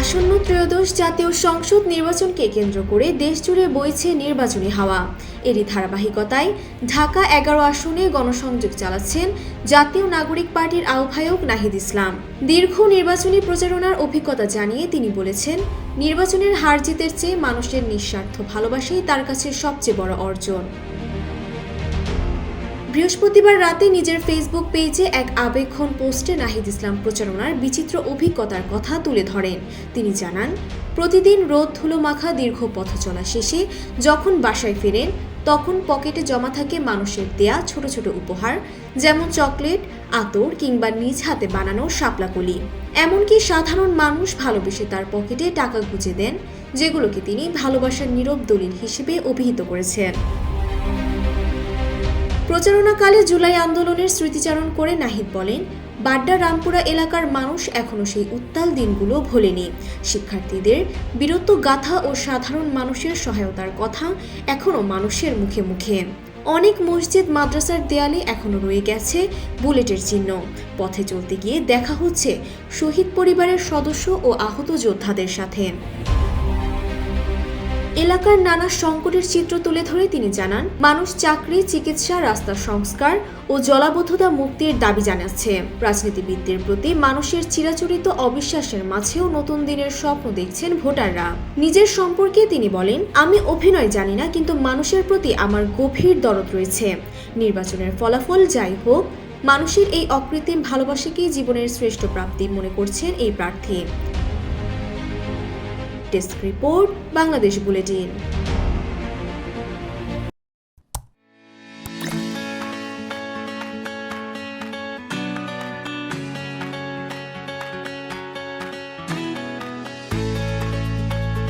আসন্ন ত্রয়োদশ জাতীয় সংসদ নির্বাচনকে কেন্দ্র করে দেশজুড়ে বইছে নির্বাচনী হাওয়া। এরই ধারাবাহিকতায় ঢাকা ১১ আসনে গণসংযোগ চালাচ্ছেন জাতীয় নাগরিক পার্টির আহ্বায়ক নাহিদ ইসলাম। দীর্ঘ নির্বাচনী প্রচারণার অভিজ্ঞতা জানিয়ে তিনি বলেছেন, নির্বাচনের হার জিতের চেয়ে মানুষের নিঃস্বার্থ ভালোবাসাই তার কাছে সবচেয়ে বড় অর্জন। বৃহস্পতিবার রাতে নিজের ফেসবুক পেজে এক আবেগঘন পোস্টে নাহিদ ইসলাম প্রচারণার বিচিত্র অভিজ্ঞতার কথা তুলে ধরেন। তিনি জানান, প্রতিদিন রোদ ধুলো মাখা দীর্ঘ পথ চলা শেষে যখন বাসায় ফেরেন তখন পকেটে জমা থাকে মানুষের দেয়া ছোট ছোট উপহার, যেমন চকলেট, আতর কিংবা নিজ হাতে বানানো শাপলাকলি। এমনকি সাধারণ মানুষ ভালোবেসে তার পকেটে টাকা গুঁজে দেন, যেগুলোকে তিনি ভালোবাসার নীরব দলিল হিসেবে অভিহিত করেছেন। প্রচারণাকালে জুলাই আন্দোলনের স্মৃতিচারণ করে নাহিদ বলেন, বাড্ডা রামপুরা এলাকার মানুষ এখনও সেই উত্তাল দিনগুলো ভোলেনি। শিক্ষার্থীদের বীরত্ব গাথা ও সাধারণ মানুষের সহায়তার কথা এখনও মানুষের মুখে মুখে। অনেক মসজিদ মাদ্রাসার দেয়ালে এখনও রয়ে গেছে বুলেটের চিহ্ন। পথে চলতে গিয়ে দেখা হচ্ছে শহীদ পরিবারের সদস্য ও আহত যোদ্ধাদের সাথে। এলাকার নানা সংকটের চিত্র তুলে ধরে তিনি জানান, মানুষ চাকরি, চিকিৎসা, রাস্তা সংস্কার ও জলাবদ্ধতা মুক্তির দাবি জানাচ্ছে। রাজনীতিবিদদের প্রতি মানুষের চিরাচরিত অবিশ্বাসের মাঝেও নতুন দিনের স্বপ্ন দেখছেন ভোটাররা। নিজের সম্পর্কে তিনি বলেন, আমি অভিনয় জানি না, কিন্তু মানুষের প্রতি আমার গভীর দরদ রয়েছে। নির্বাচনের ফলাফল যাই হোক, মানুষের এই অকৃত্রিম ভালোবাসাকেই জীবনের শ্রেষ্ঠ প্রাপ্তি মনে করছেন এই প্রার্থী। Desk report, Bangladesh bulletin.